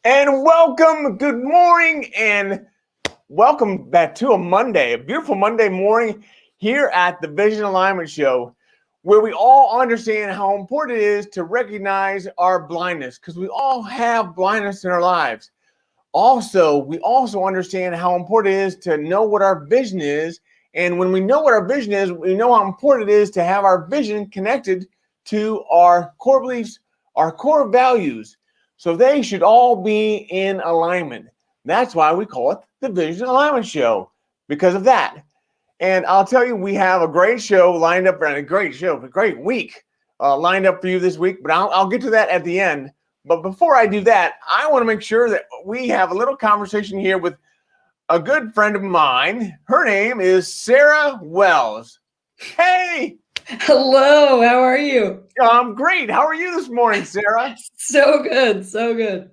And welcome, good morning, and welcome back to a Monday, a beautiful Monday morning here at the Vision Alignment Show, where we all understand how important it is to recognize our blindness, because we all have blindness in our lives. We also understand how important it is to know what our vision is. And when we know what our vision is, we know how important it is to have our vision connected to our core beliefs, our core values. So they should all be in alignment. That's why we call it the Vision Alignment Show, because of that. And I'll tell you, we have a great show lined up, and a great week lined up for you this week. But I'll get to that at the end. But before I do that, I want to make sure that we have a little conversation here with a good friend of mine. Her name is Sarah Wells. Hey! Hello, how are you? I'm great. How are you this morning, Sarah? So good, so good.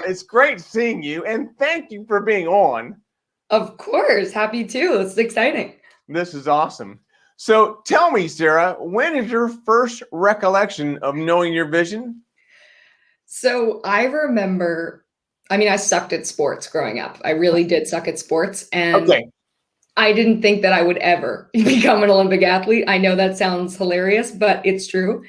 It's great seeing you, and thank you for being on. Of course, happy too. It's exciting. This is awesome. So tell me, Sarah, when is your first recollection of knowing your vision? So I remember, I sucked at sports growing up. I really did suck at sports, and Okay. I didn't think that I would ever become an Olympic athlete. I know that sounds hilarious, but it's true.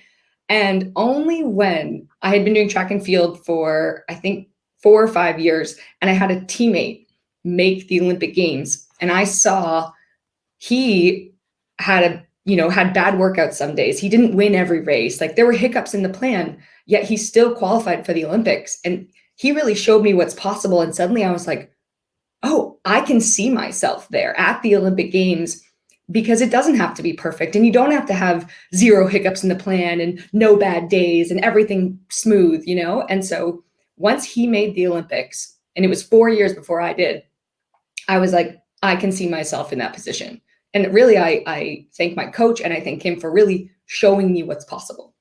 And only when I had been doing track and field for, I think, 4 or 5 years, and I had a teammate make the Olympic Games, and I saw he had bad workouts some days. He didn't win every race. Like there were hiccups in the plan, yet he still qualified for the Olympics. And he really showed me what's possible. And suddenly I was like, oh, I can see myself there at the Olympic Games, because it doesn't have to be perfect. And you don't have to have 0 hiccups in the plan and no bad days and everything smooth, And so once he made the Olympics, and it was 4 years before I did, I was like, I can see myself in that position. And really, I thank my coach, and I thank him for really showing me what's possible.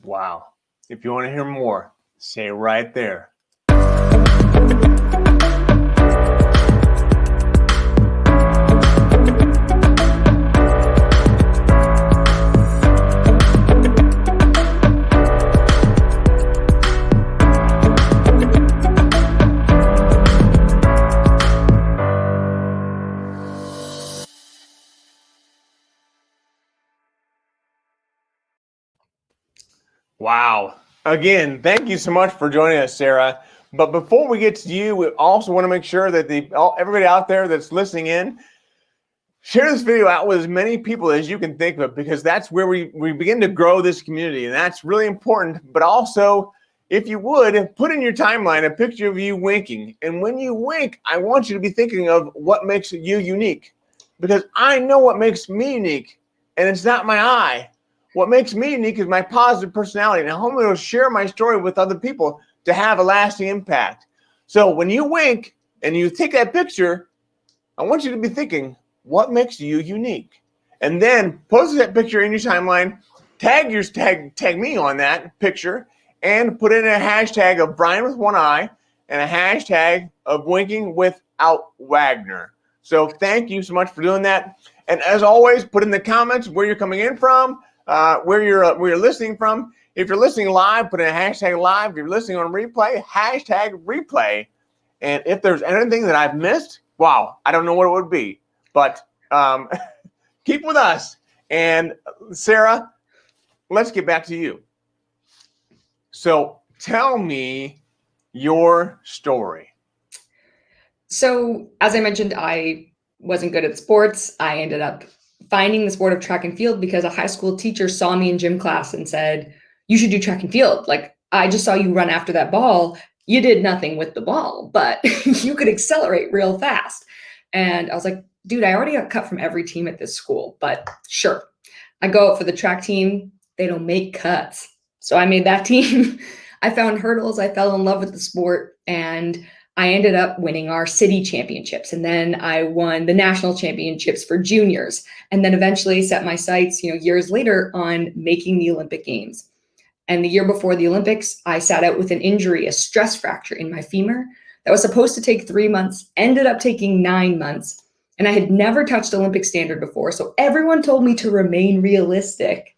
Wow. If you want to hear more, say right there. Wow. Again, thank you so much for joining us, Sarah. But before we get to you, we also want to make sure that everybody out there that's listening in, share this video out with as many people as you can think of, because that's where we begin to grow this community, and that's really important. But also, if you would, put in your timeline a picture of you winking. And when you wink, I want you to be thinking of what makes you unique, because I know what makes me unique, and it's not my eye. What makes me unique is my positive personality, and I'm going to share my story with other people to have a lasting impact. So when you wink and you take that picture, I want you to be thinking, what makes you unique? And then post that picture in your timeline, tag me on that picture, and put in a hashtag of Brian with one eye and a hashtag of winking without Wagner. So thank you so much for doing that. And as always, put in the comments where you're coming in from, where you're listening from. If you're listening live, put in a hashtag live. If you're listening on replay, hashtag replay. And if there's anything that I've missed, wow, I don't know what it would be. But keep with us. And Sarah, let's get back to you. So tell me your story. So as I mentioned, I wasn't good at sports. I ended up finding the sport of track and field because a high school teacher saw me in gym class and said, you should do track and field. Like, I just saw you run after that ball. You did nothing with the ball, but you could accelerate real fast. And I was like, dude, I already got cut from every team at this school, but sure. I go out for the track team. They don't make cuts. So I made that team. I found hurdles. I fell in love with the sport, and I ended up winning our city championships. And then I won the national championships for juniors, and then eventually set my sights, years later, on making the Olympic Games. And the year before the Olympics, I sat out with an injury, a stress fracture in my femur that was supposed to take 3 months, ended up taking 9 months. And I had never touched Olympic standard before. So everyone told me to remain realistic.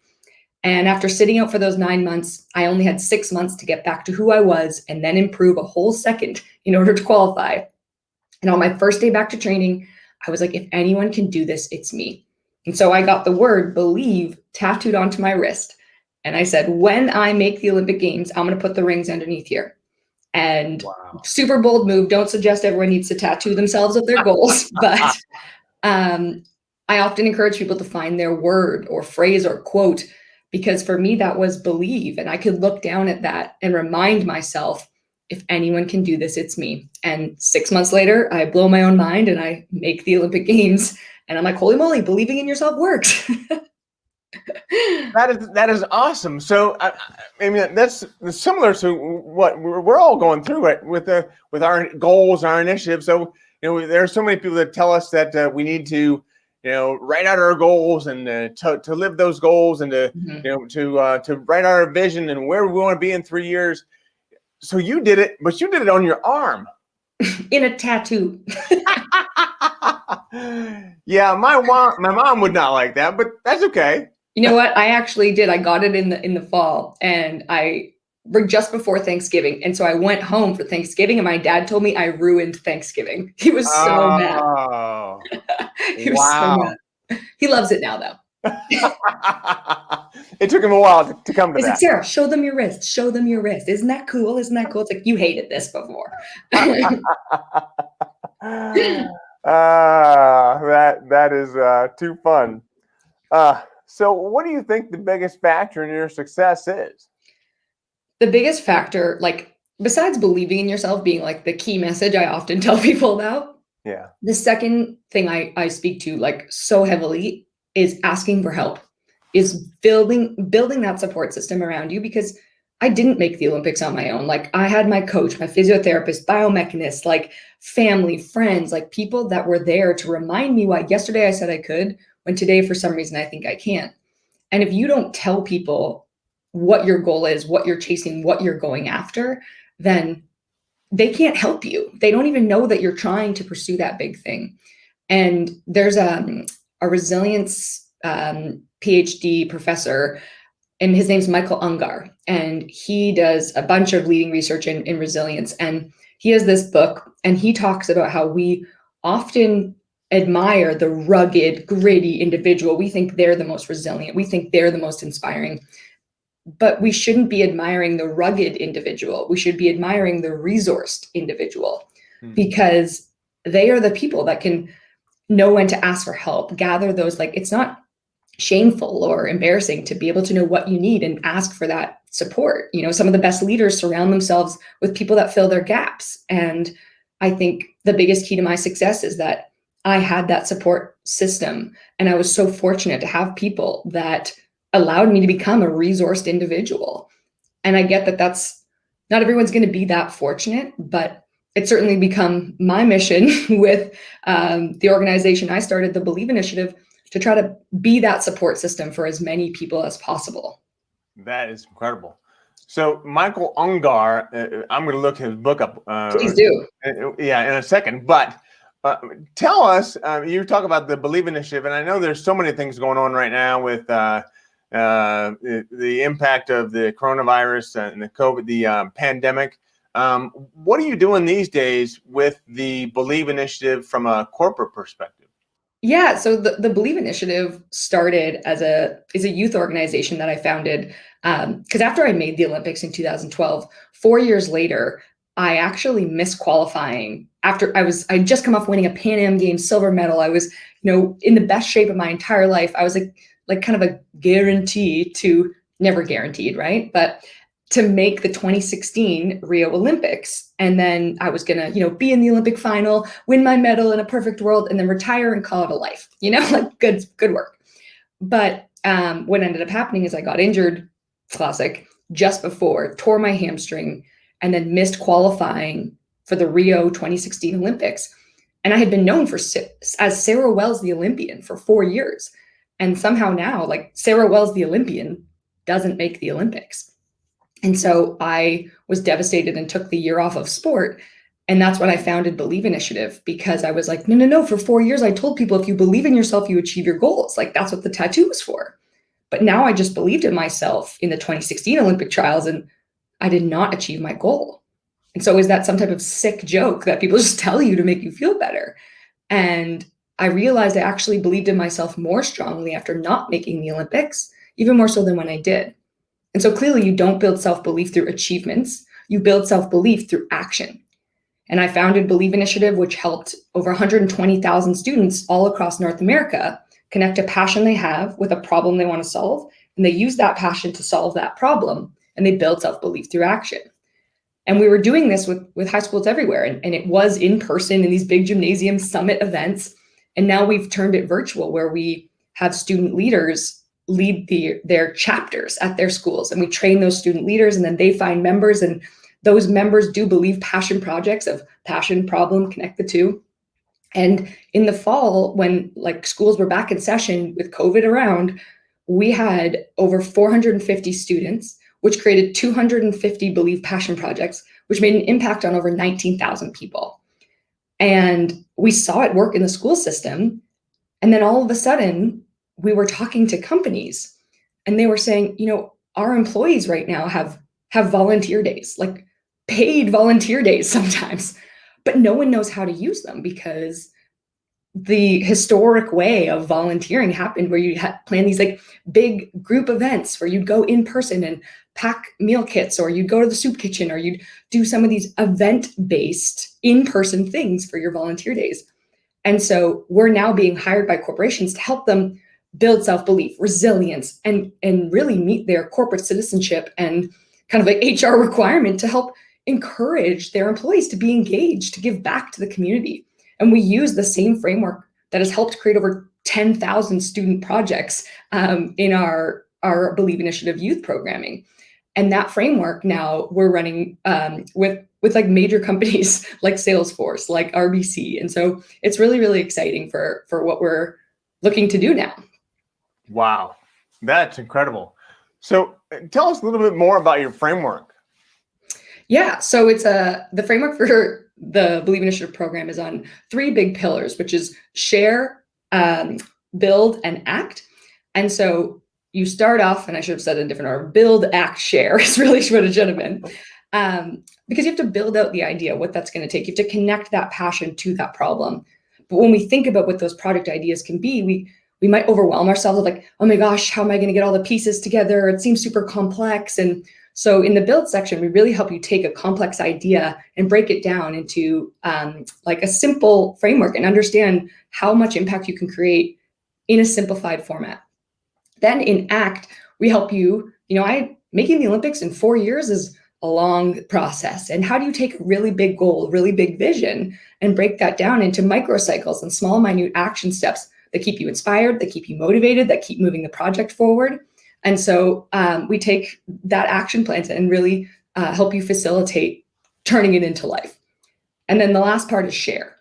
And after sitting out for those 9 months, I only had 6 months to get back to who I was and then improve a whole second in order to qualify. And on my first day back to training, I was like, if anyone can do this, it's me. And so I got the word believe tattooed onto my wrist. And I said, when I make the Olympic Games, I'm going to put the rings underneath here. And Wow. super bold move. Don't suggest everyone needs to tattoo themselves of their goals, but I often encourage people to find their word or phrase or quote, because for me, that was believe. And I could look down at that and remind myself, if anyone can do this, it's me. And 6 months later, I blow my own mind and I make the Olympic Games. And I'm like, holy moly, believing in yourself works. That is awesome. So I mean, that's similar to what we're all going through, right? With our goals, our initiatives. So there are so many people that tell us that we need to write out our goals and to live those goals and to to write out our vision and where we want to be in 3 years. So you did it, but you did it on your arm. In a tattoo. Yeah, my mom would not like that, but that's okay. You know what? I actually did. I got it in the fall, and I just before Thanksgiving. And so I went home for Thanksgiving, and my dad told me I ruined Thanksgiving. He was so mad. He was so mad. He loves it now, though. It took him a while to come to He's that. like, Sarah, show them your wrist. Show them your wrist. Isn't that cool? Isn't that cool? It's like, you hated this before. That is too fun. So what do you think the biggest factor in your success is? The biggest factor, like besides believing in yourself being like the key message I often tell people about, Yeah. the second thing I speak to like so heavily is asking for help, is building that support system around you, because I didn't make the Olympics on my own. Like I had my coach, my physiotherapist, biomechanist, like family, friends, like people that were there to remind me why yesterday I said I could, when today, for some reason, I think I can't. And if you don't tell people what your goal is, what you're chasing, what you're going after, then they can't help you. They don't even know that you're trying to pursue that big thing. And there's a resilience PhD professor, and his name's Michael Ungar, and he does a bunch of leading research in resilience. And he has this book, and he talks about how we often admire the rugged, gritty individual. We think they're the most resilient. We think they're the most inspiring. But we shouldn't be admiring the rugged individual. We should be admiring the resourced individual, because they are the people that can know when to ask for help, gather those, like, it's not shameful or embarrassing to be able to know what you need and ask for that support. Some of the best leaders surround themselves with people that fill their gaps. And I think the biggest key to my success is that I had that support system. And I was so fortunate to have people that allowed me to become a resourced individual. And I get that that's not everyone's going to be that fortunate, but it's certainly become my mission with the organization I started, the Believe Initiative, to try to be that support system for as many people as possible. That is incredible. So Michael Ungar, I'm going to look his book up. Please do. Yeah, in a second. But tell us, you talk about the Believe Initiative, and I know there's so many things going on right now with the impact of the coronavirus and the COVID, the pandemic. What are you doing these days with the Believe Initiative from a corporate perspective? Yeah, so the Believe Initiative started as a youth organization that I founded because after I made the Olympics in 2012, 4 years later, I actually missed qualifying. After I just come off winning a Pan Am Games silver medal. I was, in the best shape of my entire life. I was like kind of a guarantee to, never guaranteed, right? But to make the 2016 Rio Olympics. And then I was gonna, be in the Olympic final, win my medal in a perfect world, and then retire and call it a life, like good work. But what ended up happening is I got injured, classic, just before, tore my hamstring, and then missed qualifying for the Rio 2016 Olympics. And I had been known as Sarah Wells, the Olympian, for 4 years. And somehow now, like, Sarah Wells, the Olympian, doesn't make the Olympics. And so I was devastated and took the year off of sport. And that's when I founded Believe Initiative, because I was like, no. For 4 years, I told people, if you believe in yourself, you achieve your goals. Like, that's what the tattoo was for. But now I just believed in myself in the 2016 Olympic trials, and I did not achieve my goal. And so is that some type of sick joke that people just tell you to make you feel better? And I realized I actually believed in myself more strongly after not making the Olympics, even more so than when I did. And so clearly you don't build self-belief through achievements, you build self-belief through action. And I founded Believe Initiative, which helped over 120,000 students all across North America connect a passion they have with a problem they want to solve. And they use that passion to solve that problem. And they build self-belief through action. And we were doing this with high schools everywhere. And it was in person in these big gymnasium summit events. And now we've turned it virtual, where we have student leaders lead their chapters at their schools. And we train those student leaders, and then they find members, and those members do Believe passion projects of passion, problem, connect the two. And in the fall, when like schools were back in session with COVID around, we had over 450 students, which created 250 Believe passion projects, which made an impact on over 19,000 people. And we saw it work in the school system. And then all of a sudden, we were talking to companies, and they were saying, our employees right now have volunteer days, like paid volunteer days sometimes, but no one knows how to use them, because the historic way of volunteering happened where you plan these like big group events where you'd go in person and pack meal kits, or you'd go to the soup kitchen, or you'd do some of these event-based in-person things for your volunteer days. And so we're now being hired by corporations to help them build self-belief, resilience, and really meet their corporate citizenship and kind of like HR requirement to help encourage their employees to be engaged, to give back to the community. And we use the same framework that has helped create over 10,000 student projects in our Believe Initiative youth programming. And that framework now we're running with like major companies like Salesforce, like RBC. And so it's really, really exciting for what we're looking to do now. Wow, that's incredible. So tell us a little bit more about your framework. Yeah, so it's the framework for the Believe Initiative program is on 3 big pillars, which is share, build, and act. And so you start off, and I should have said it in a different order, build, act, share is really what it should have been. Because you have to build out the idea, what that's going to take. You have to connect that passion to that problem. But when we think about what those product ideas can be, we might overwhelm ourselves with like, oh my gosh, how am I going to get all the pieces together? It seems super complex. And so in the build section, we really help you take a complex idea and break it down into like a simple framework and understand how much impact you can create in a simplified format. Then in ACT, we help you, making the Olympics in 4 years is a long process. And how do you take a really big goal, really big vision, and break that down into microcycles and small, minute action steps that keep you inspired, that keep you motivated, that keep moving the project forward? And so we take that action plan and really help you facilitate turning it into life. And then the last part is share,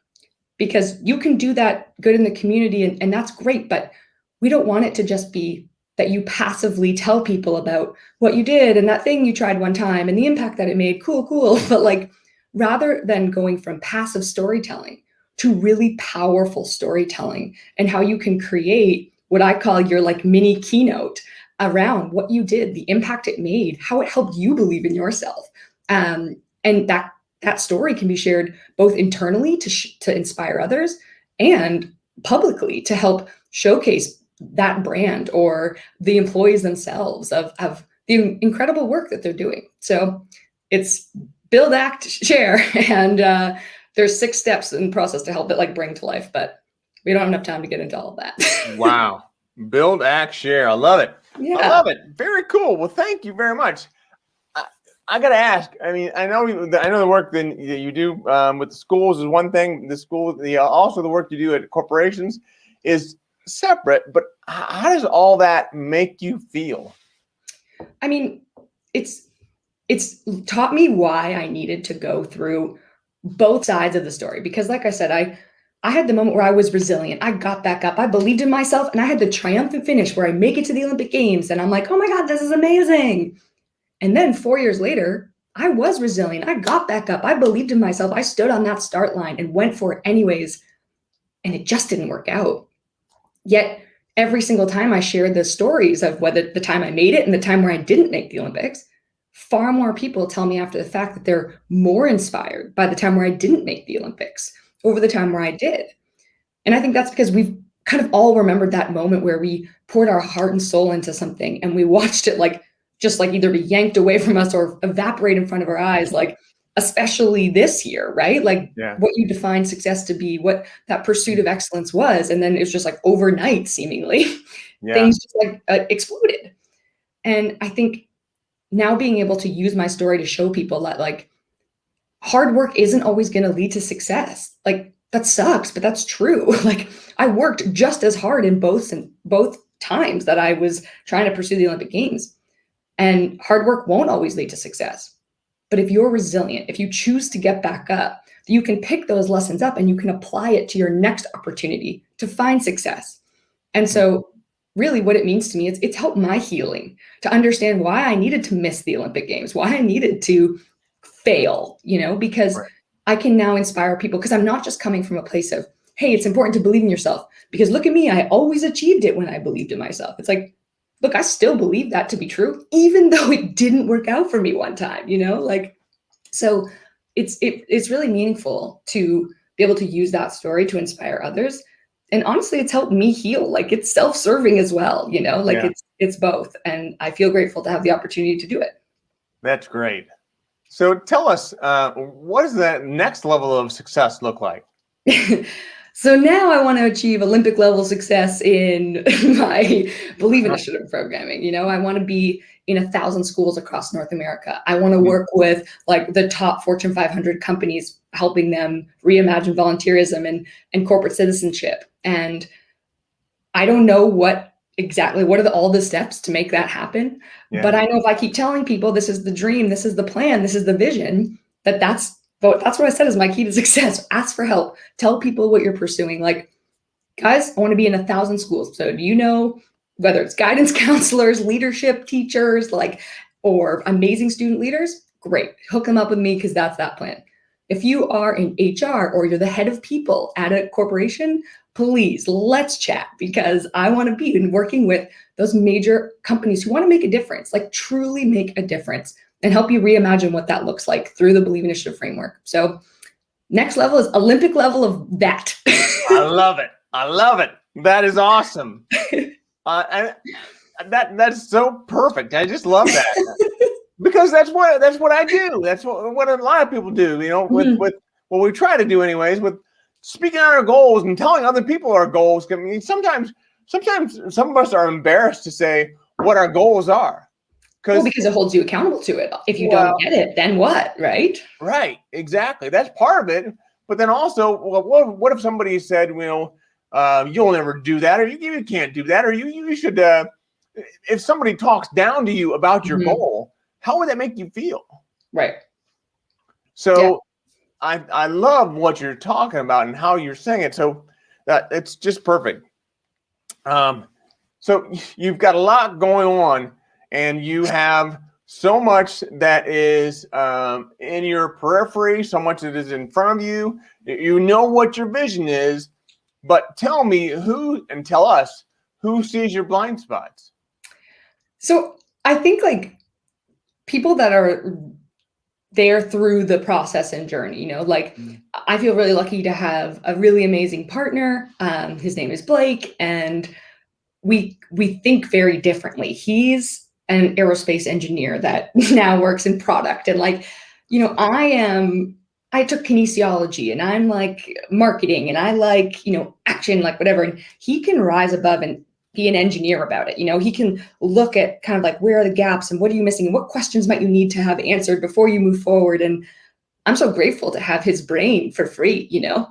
because you can do that good in the community, and that's great, but we don't want it to just be that you passively tell people about what you did and that thing you tried one time and the impact that it made, cool. But like, rather than going from passive storytelling to really powerful storytelling, and how you can create what I call your like mini keynote around what you did, the impact it made, how it helped you believe in yourself. And that story can be shared both internally to inspire others, and publicly to help showcase that brand or the employees themselves of the incredible work that they're doing. So it's build, act, share, and there's 6 steps in the process to help it like bring to life, but we don't have enough time to get into all of that. Wow. Build, act, share. I love it. Yeah. I love it. Very cool. Well, thank you very much. I got to ask, I mean, I know the work that you do with the schools is one thing. Also the work you do at corporations is separate, but how does all that make you feel? I mean, it's taught me why I needed to go through both sides of the story, because like I said, I had the moment where I was resilient. I got back up. I believed in myself, and I had the triumphant finish where I make it to the Olympic Games, and I'm like, oh my God, this is amazing. And then 4 years later, I was resilient. I got back up. I believed in myself. I stood on that start line and went for it anyways, and it just didn't work out. Yet every single time I shared the stories of whether the time I made it and the time where I didn't make the Olympics, far more people tell me after the fact that they're more inspired by the time where I didn't make the Olympics over the time where I did. And I think that's because we've kind of all remembered that moment where we poured our heart and soul into something and we watched it like just like either be yanked away from us or evaporate in front of our eyes, like especially this year, right? Like what you define success to be, what that pursuit of excellence was. And then it was just like overnight, seemingly, things just like exploded. And I think now being able to use my story to show people that like hard work isn't always going to lead to success. Like that sucks, but that's true. Like I worked just as hard in both times that I was trying to pursue the Olympic Games. And hard work won't always lead to success. But if you're resilient, if you choose to get back up, you can pick those lessons up and you can apply it to your next opportunity to find success. And so really what it means to me is it's helped my healing to understand why I needed to miss the Olympic Games, why I needed to fail, because I can now inspire people because I'm not just coming from a place of, hey, it's important to believe in yourself because look at me, I always achieved it when I believed in myself. It's like, look, I still believe that to be true, even though it didn't work out for me one time, so it's really meaningful to be able to use that story to inspire others. And honestly, it's helped me heal. Like it's self-serving as well, it's both. And I feel grateful to have the opportunity to do it. That's great. So tell us, what does that next level of success look like? So now I want to achieve Olympic level success in my Believe Initiative programming. I want to be in 1,000 schools across North America. I want to work with like the top Fortune 500 companies, helping them reimagine volunteerism and corporate citizenship. And I don't know what are all the steps to make that happen. But I know if I keep telling people this is the dream, this is the plan, this is the vision, that's what I said is my key to success. Ask for help. Tell people what you're pursuing. Like, guys, I want to be in 1,000 schools. So do you know whether it's guidance counselors, leadership teachers, or amazing student leaders? Great. Hook them up with me because that's that plan. If you are in HR or you're the head of people at a corporation, please let's chat because I want to be working with those major companies who want to make a difference, like truly make a difference and help you reimagine what that looks like through the Believe Initiative framework. So next level is Olympic level of that. I love it. I love it. That is awesome. And that's so perfect. I just love that because that's what I do. That's what a lot of people do, with what we try to do anyways, with speaking on our goals and telling other people our goals. I mean, sometimes some of us are embarrassed to say what our goals are. Because it holds you accountable to it. If you don't get it, then what, right? Right, exactly. That's part of it. But then also, what if somebody said, you'll never do that, or you can't do that, or you should. If somebody talks down to you about your goal, how would that make you feel? Right. So, I love what you're talking about and how you're saying it. So that it's just perfect. So you've got a lot going on. And you have so much that is in your periphery, so much that is in front of you. You know what your vision is, but tell us who sees your blind spots. So I think like people that are there through the process and journey, I feel really lucky to have a really amazing partner. His name is Blake, and we think very differently. He's an aerospace engineer that now works in product. And I took kinesiology and I'm like marketing and I like, action, like whatever. And he can rise above and be an engineer about it. He can look at kind of like, where are the gaps and what are you missing? And what questions might you need to have answered before you move forward? And I'm so grateful to have his brain for free, I'm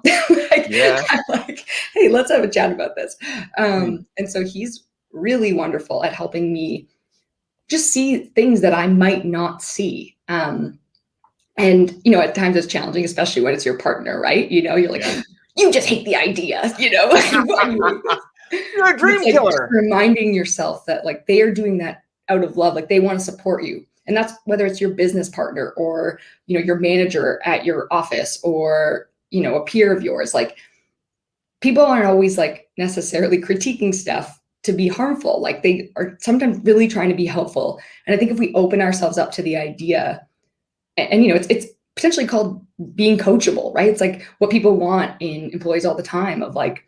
like, hey, let's have a chat about this. And so he's really wonderful at helping me just see things that I might not see. And, at times it's challenging, especially when it's your partner, right? You're like, you just hate the idea, You're a dream killer. Reminding yourself that they are doing that out of love. They want to support you. And that's whether it's your business partner or, your manager at your office or, a peer of yours. People aren't always necessarily critiquing stuff to be harmful. Like they are sometimes really trying to be helpful. And I think if we open ourselves up to the idea, and you know, it's potentially called being coachable, right? It's like what people want in employees all the time, of like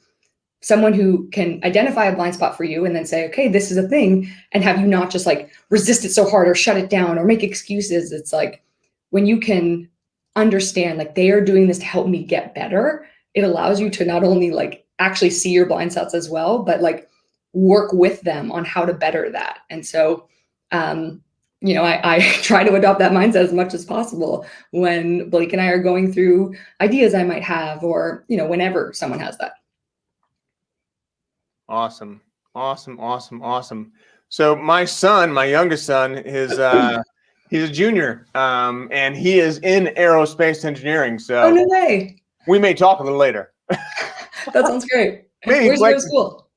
someone who can identify a blind spot for you and then say, okay, this is a thing, and have you not just like resist it so hard or shut it down or make excuses. It's like when you can understand like they are doing this to help me get better, it allows you to not only like actually see your blind spots as well, but like work with them on how to better that. And so, you know, I try to adopt that mindset as much as possible when Blake and I are going through ideas I might have, or, you know, whenever someone has that. Awesome. So my son, my youngest son, is he's a junior, and he is in aerospace engineering. So Oh, no way. We may talk a little later. That sounds great. Maybe Where's he go to school?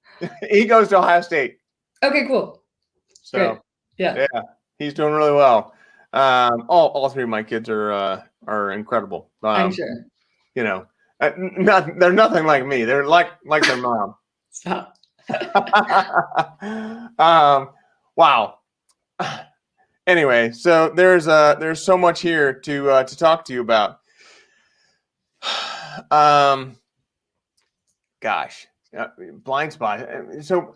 He goes to Ohio State. Okay, cool. So great. Yeah, he's doing really well. All three of my kids are incredible. I'm sure. You know, they're nothing like me. They're like their mom. Stop. Wow. Anyway, so there's so much here to talk to you about. Gosh, blind spot. So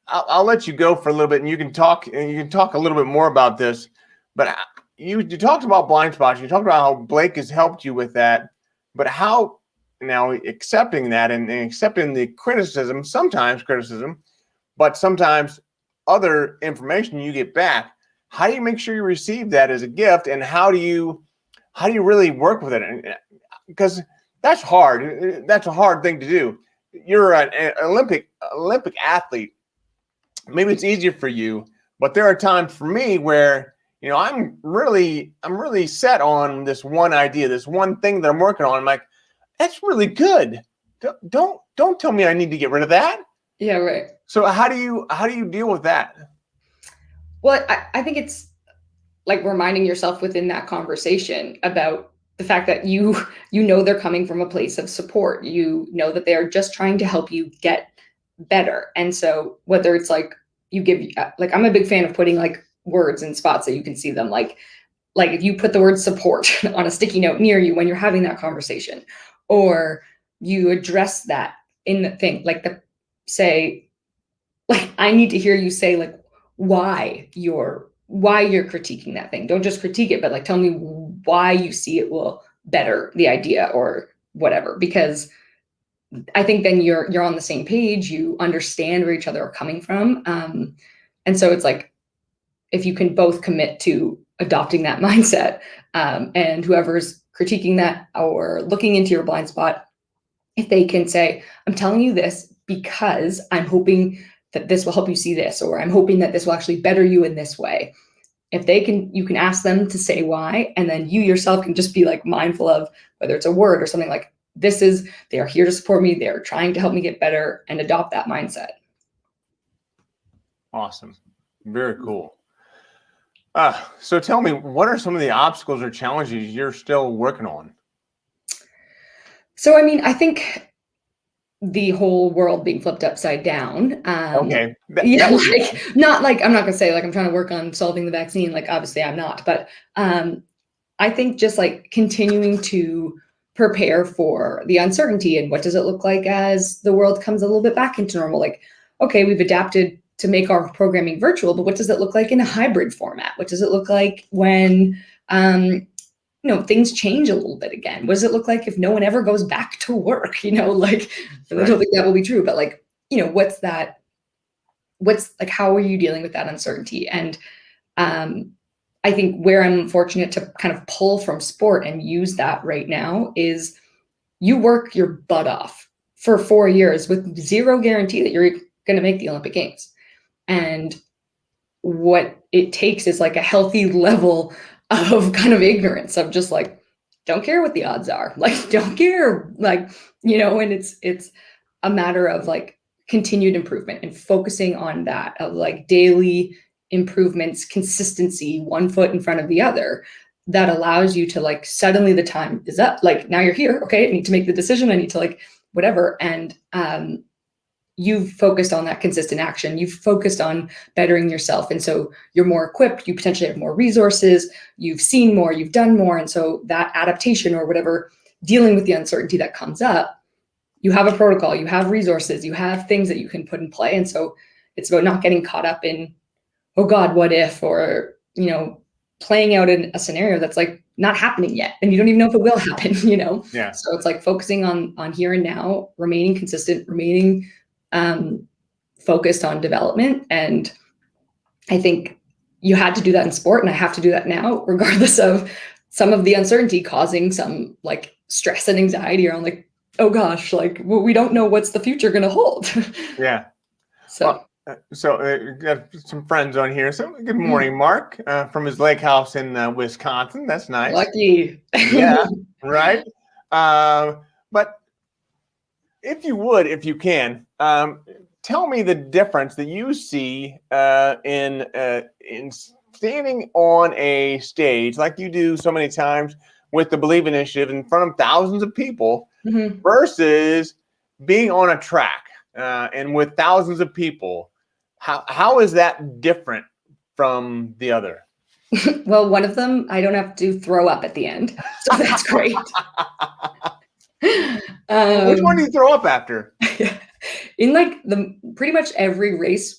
I'll let you go for a little bit, and you can talk a little bit more about this. But you talked about blind spots. You talked about how Blake has helped you with that. But how now accepting that and accepting the criticism, sometimes criticism, but sometimes other information you get back. How do you make sure you receive that as a gift, and how do you really work with it? Because that's hard. That's a hard thing to do. You're an Olympic athlete. Maybe it's easier for you, but there are times for me where, you know, I'm really set on this one idea, this one thing that I'm working on. I'm like, that's really good. Don't tell me I need to get rid of that. Yeah, right. So how do you deal with that? Well, I think it's like reminding yourself within that conversation about the fact that you know they're coming from a place of support. You know that they're just trying to help you get better. And so whether it's like you give, like, I'm a big fan of putting like words in spots that you can see them, like if you put the word support on a sticky note near you when you're having that conversation, or you address that in the thing, like say, like, I need to hear you say like why you're critiquing that thing. Don't just critique it, but like tell me why you see it will better the idea or whatever. Because I think then you're on the same page. You understand where each other are coming from, and so it's like if you can both commit to adopting that mindset, and whoever's critiquing that or looking into your blind spot, if they can say, "I'm telling you this because I'm hoping that this will help you see this," or "I'm hoping that this will actually better you in this way." If they can, you can ask them to say why, and then you yourself can just be like mindful of whether it's a word or something like, they are here to support me. They're trying to help me get better, and adopt that mindset. Awesome. Very cool. So tell me, what are some of the obstacles or challenges you're still working on? So, I mean, I think the whole world being flipped upside down. Okay. Not like, I'm not gonna say like I'm trying to work on solving the vaccine. Like, obviously I'm not, but I think just like continuing to prepare for the uncertainty and what does it look like as the world comes a little bit back into normal. Like, okay, we've adapted to make our programming virtual, but what does it look like in a hybrid format? What does it look like when things change a little bit again? What does it look like if no one ever goes back to work? Like, right. I don't think that will be true, but like, what's like, how are you dealing with that uncertainty? And I think where I'm fortunate to kind of pull from sport and use that right now is you work your butt off for 4 years with zero guarantee that you're going to make the Olympic Games. And what it takes is like a healthy level of kind of ignorance of just like, don't care what the odds are, like, don't care, like, and it's a matter of like continued improvement and focusing on that, of like daily improvements, consistency, one foot in front of the other, that allows you to like, suddenly the time is up. Like, now you're here. Okay. I need to make the decision. I need to like, whatever. And you've focused on that consistent action. You've focused on bettering yourself. And so you're more equipped, you potentially have more resources, you've seen more, you've done more. And so that adaptation or whatever, dealing with the uncertainty that comes up, you have a protocol, you have resources, you have things that you can put in play. And so it's about not getting caught up in, oh God, what if, or, playing out in a scenario that's like not happening yet. And you don't even know if it will happen, Yeah. So it's like focusing on here and now, remaining consistent, remaining focused on development. And I think you had to do that in sport, and I have to do that now, regardless of some of the uncertainty causing some like stress and anxiety around like, oh gosh, like we don't know what's the future going to hold. Yeah. So. Got some friends on here. So good morning, Mark, from his lake house in Wisconsin. That's nice. Lucky. Yeah, right. But if you can, tell me the difference that you see in standing on a stage like you do so many times with the Believe Initiative in front of thousands of people versus being on a track and with thousands of people. How is that different from the other? Well, one of them, I don't have to throw up at the end. So that's great. Which one do you throw up after? In like pretty much every race,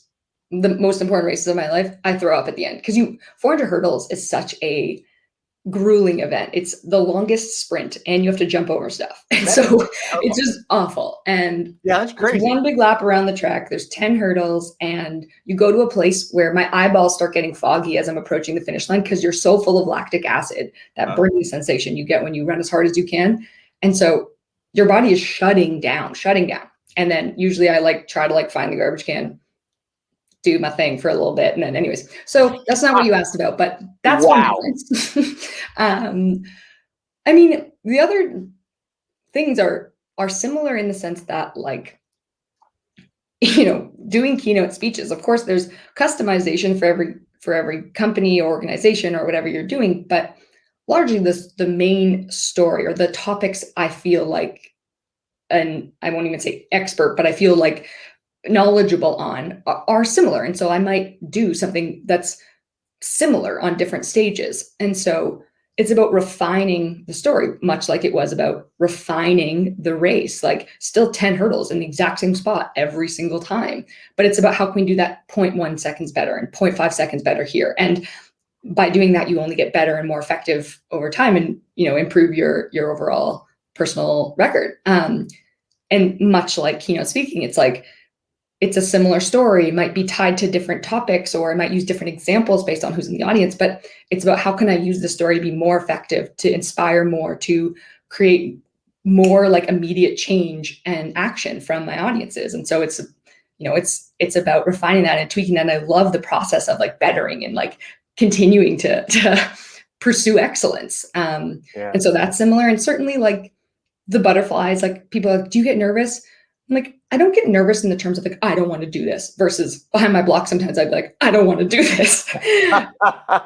the most important races of my life, I throw up at the end. Because 400 hurdles is such a grueling event. It's the longest sprint and you have to jump over stuff. And so it's just awful. And yeah, that's crazy. One big lap around the track, there's 10 hurdles, and you go to a place where my eyeballs start getting foggy as I'm approaching the finish line because you're so full of lactic acid, that burning sensation you get when you run as hard as you can. And so your body is shutting down. And then usually I try to find the garbage can, do my thing for a little bit. And then anyways, so that's not what you asked about, but that's wow. I mean, the other things are similar in the sense that doing keynote speeches, of course, there's customization for every company or organization or whatever you're doing, but largely the main story or the topics I feel like, and I won't even say expert, but I feel like knowledgeable on are similar. And so I might do something that's similar on different stages. And so it's about refining the story, much like it was about refining the race, like still 10 hurdles in the exact same spot every single time. But it's about how can we do that 0.1 seconds better and 0.5 seconds better here. And by doing that, you only get better and more effective over time and, improve your overall personal record. And much like keynote speaking, it's a similar story. It might be tied to different topics, or I might use different examples based on who's in the audience, but it's about how can I use the story to be more effective, to inspire more, to create more immediate change and action from my audiences. And so it's about refining that and tweaking that. And I love the process of bettering and continuing to pursue excellence. And so that's similar. And certainly the butterflies, people are do you get nervous? I'm I don't get nervous in the terms of I don't want to do this, versus behind my block, sometimes I'd be I don't want to do this.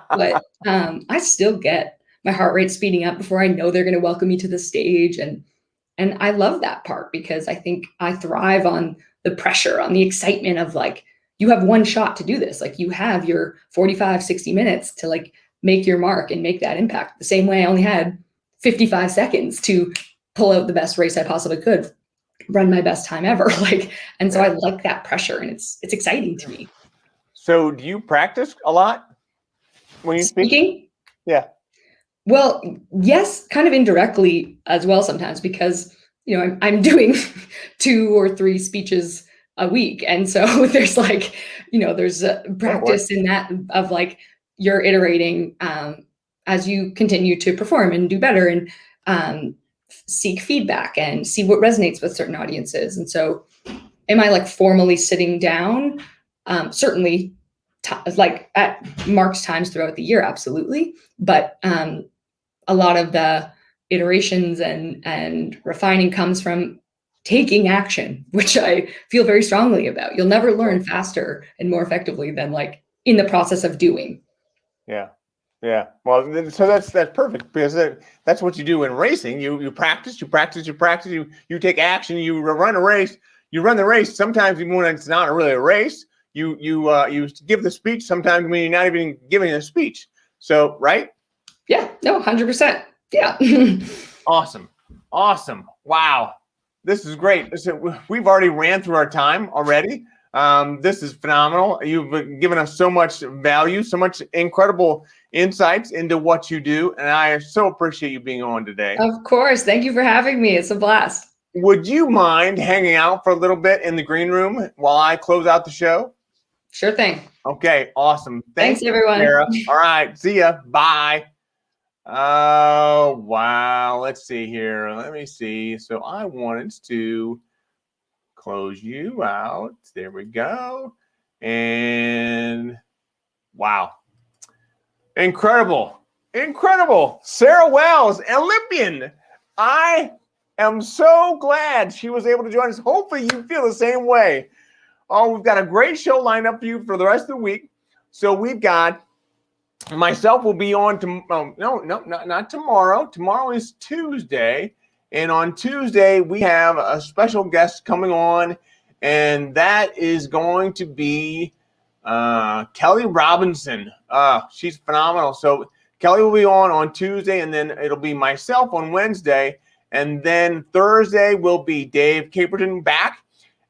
But I still get my heart rate speeding up before I know they're going to welcome me to the stage. And I love that part because I think I thrive on the pressure, on the excitement of you have one shot to do this. You have your 45, 60 minutes to make your mark and make that impact. The same way I only had 55 seconds to pull out the best race I possibly could, run my best time ever. And so I like that pressure, and it's exciting to me. So do you practice a lot when you speaking? Yeah. Well, yes, kind of indirectly as well sometimes, because I'm doing 2 or 3 speeches a week, and so there's there's practice in that of you're iterating as you continue to perform and do better, and seek feedback and see what resonates with certain audiences. And so am I formally sitting down? Certainly at marked times throughout the year, absolutely. But a lot of the iterations and refining comes from taking action, which I feel very strongly about. You'll never learn faster and more effectively than in the process of doing. Yeah. Yeah. Well, so that's perfect, because that's what you do in racing. You practice, you take action, you run a race, you run the race sometimes even when it's not really a race. You give the speech sometimes when you're not even giving a speech. So, right? Yeah, no, 100%. Yeah. Awesome. Awesome. Wow. This is great. We've already ran through our time already. This is phenomenal. You've given us so much value, so much incredible insights into what you do. And I so appreciate you being on today. Of course. Thank you for having me. It's a blast. Would you mind hanging out for a little bit in the green room while I close out the show? Sure thing. Okay, awesome. Thanks, You, everyone. Sarah. All right, see ya. Bye. Oh, wow. Let's see here. Let me see. So I wanted to close you out. There we go. And wow. Incredible. Incredible. Sarah Wells, Olympian. I am so glad she was able to join us. Hopefully you feel the same way. Oh, we've got a great show lined up for you for the rest of the week. So we've got myself will be on not tomorrow. Tomorrow is Tuesday. And on Tuesday, we have a special guest coming on, and that is going to be Kelly Robinson. She's phenomenal. So Kelly will be on Tuesday, and then it'll be myself on Wednesday. And then Thursday will be Dave Caperton back.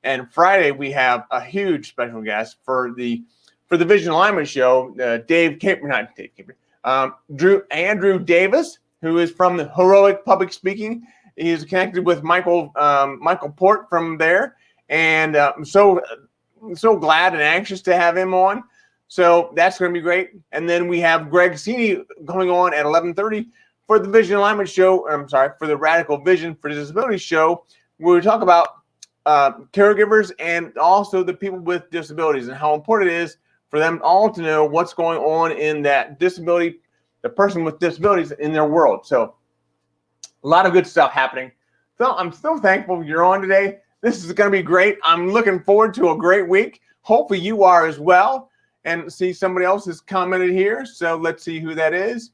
And Friday, we have a huge special guest for the Vision Alignment Show, Andrew Davis, who is from the Heroic Public Speaking. He is connected with Michael Port from there, and I'm so glad and anxious to have him on. So that's going to be great. And then we have Greg Sini going on at 11:30 for the Vision Alignment Show. For the Radical Vision for Disability Show, where we talk about caregivers and also the people with disabilities and how important it is for them all to know what's going on in that disability, the person with disabilities in their world. So a lot of good stuff happening. So I'm so thankful you're on today. This is going to be great. I'm looking forward to a great week. Hopefully you are as well. And see, somebody else has commented here. So let's see who that is.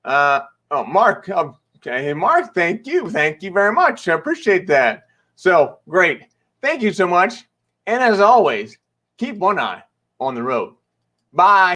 Mark. Okay, hey, Mark, thank you. Thank you very much. I appreciate that. So great. Thank you so much. And as always, keep one eye on the road. Bye.